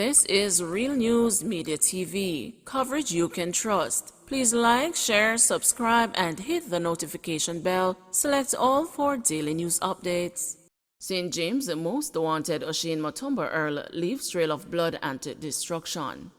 This is Real News Media TV, coverage you can trust. Please like, share, subscribe, and hit the notification bell. Select all for daily news updates. St. James' most wanted Oshane Mutombo Earl leaves trail of blood and destruction.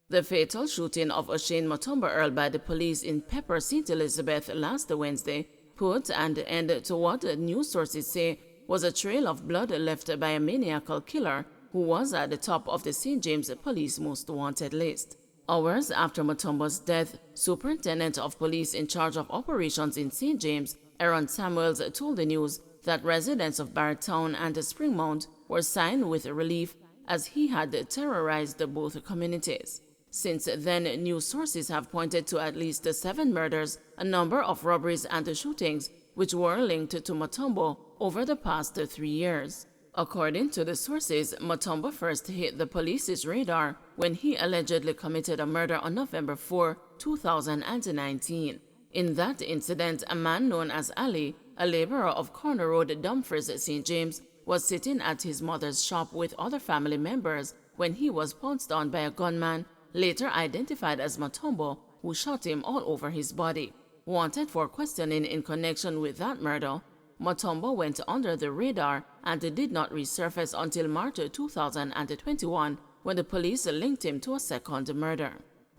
The fatal shooting of Oshane Mutombo Earl by the police in Pepper, St. Elizabeth last Wednesday put an end to what news sources say was a trail of blood left by a maniacal killer who was at the top of the St. James Police Most Wanted list. Hours after Mutombo's death, Superintendent of Police in charge of operations in St. James, Aaron Samuels, told the news that residents of Barretown and Springmount were signed with relief as he had terrorized both communities. Since then, news sources have pointed to at least 7 murders, a number of robberies and shootings, which were linked to Mutombo over the past 3 years. According to the sources, Mutombo first hit the police's radar when he allegedly committed a murder on November 4, 2019. In that incident, a man known as Ali, a laborer of Corner Road, Dumfries, St. James, was sitting at his mother's shop with other family members when he was pounced on by a gunman, later identified as Mutombo, who shot him all over his body. Wanted for questioning in connection with that murder, Mutombo went under the radar and did not resurface until March 2021 when the police linked him to a second murder.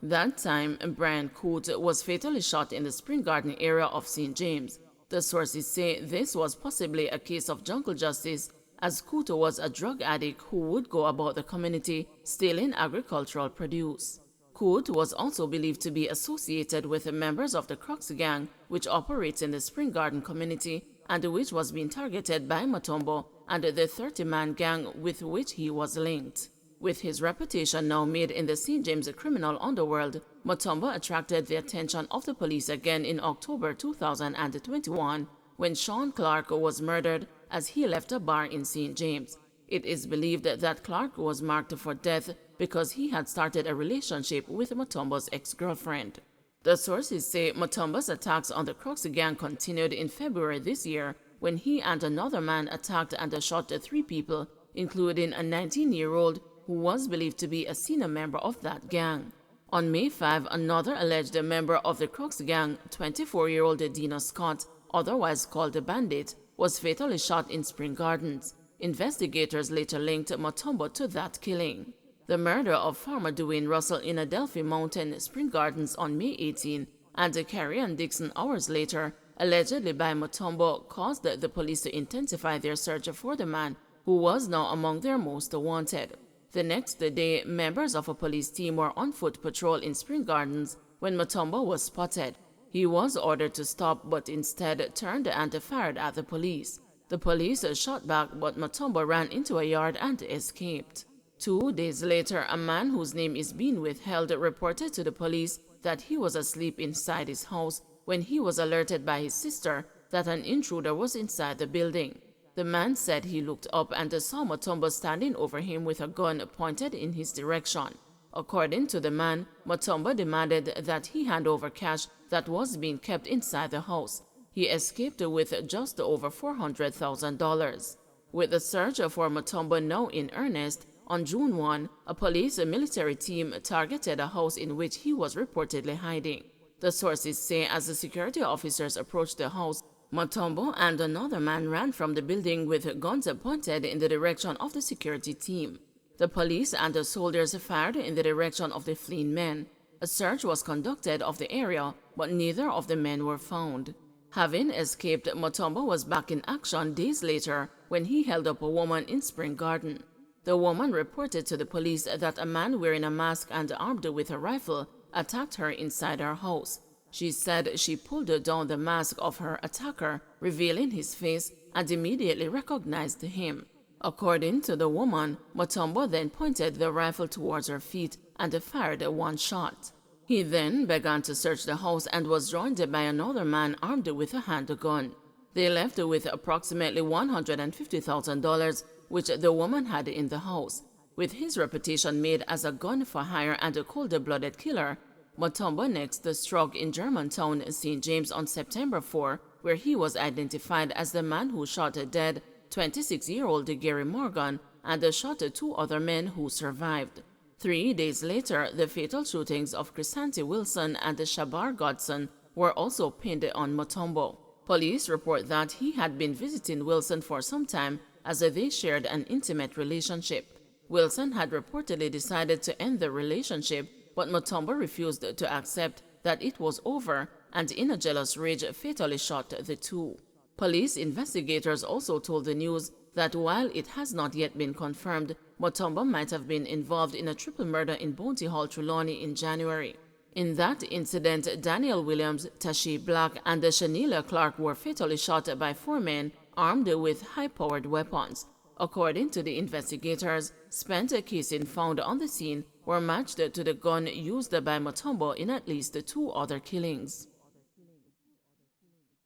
That time, Brian Coote was fatally shot in the Spring Garden area of St. James. The sources say this was possibly a case of jungle justice, as Coote was a drug addict who would go about the community stealing agricultural produce. Coote was also believed to be associated with members of the Crocs gang, which operates in the Spring Garden community and which was being targeted by Mutombo and the 30-man gang with which he was linked. With his reputation now made in the St. James criminal underworld, Mutombo attracted the attention of the police again in October 2021 when Sean Clark was murdered as he left a bar in St. James. It is believed that Clark was marked for death because he had started a relationship with Mutombo's ex-girlfriend. The sources say Mutombo's attacks on the Crocs gang continued in February this year when he and another man attacked and shot 3 people, including a 19-year-old who was believed to be a senior member of that gang. On May 5, another alleged member of the Crocs gang, 24-year-old Dina Scott, otherwise called the Bandit, was fatally shot in Spring Gardens. Investigators later linked Mutombo to that killing. The murder of farmer Dwayne Russell in Adelphi Mountain, Spring Gardens on May 18 and Carrie and Dixon hours later, allegedly by Mutombo, caused the police to intensify their search for the man who was now among their most wanted. The next day, members of a police team were on foot patrol in Spring Gardens when Mutombo was spotted. He was ordered to stop but instead turned and fired at the police. The police shot back but Mutombo ran into a yard and escaped. 2 days later, a man whose name is being withheld reported to the police that he was asleep inside his house when he was alerted by his sister that an intruder was inside the building. The man said he looked up and saw Mutombo standing over him with a gun pointed in his direction. According to the man, Mutombo demanded that he hand over cash that was being kept inside the house. He escaped with just over $400,000. With the search for Mutombo now in earnest, on June 1, a police military team targeted a house in which he was reportedly hiding. The sources say as the security officers approached the house, Mutombo and another man ran from the building with guns pointed in the direction of the security team. The police and the soldiers fired in the direction of the fleeing men. A search was conducted of the area, but neither of the men were found. Having escaped, Mutombo was back in action days later when he held up a woman in Spring Garden. The woman reported to the police that a man wearing a mask and armed with a rifle attacked her inside her house. She said she pulled down the mask of her attacker, revealing his face, and immediately recognized him. According to the woman, Mutombo then pointed the rifle towards her feet and fired 1 shot. He then began to search the house and was joined by another man armed with a handgun. They left with approximately $150,000, which the woman had in the house. With his reputation made as a gun-for-hire and a cold-blooded killer, Mutombo next struck in Germantown, St. James on September 4, where he was identified as the man who shot dead 26-year-old Gary Morgan and shot 2 other men who survived. 3 days later, the fatal shootings of Chrisanti Wilson and Shabar Godson were also pinned on Mutombo. Police report that he had been visiting Wilson for some time as they shared an intimate relationship. Wilson had reportedly decided to end the relationship, but Mutombo refused to accept that it was over and in a jealous rage fatally shot the two. Police investigators also told the news that while it has not yet been confirmed, Mutombo might have been involved in a triple murder in Bounty Hall, Trelawney in January. In that incident, Daniel Williams, Tashi Black, and Shanila Clark were fatally shot by 4 men armed with high-powered weapons. According to the investigators, spent casing found on the scene were matched to the gun used by Mutombo in at least 2 other killings.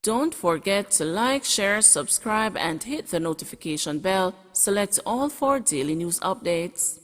Don't forget to like, share, subscribe, and hit the notification bell. Select all for daily news updates.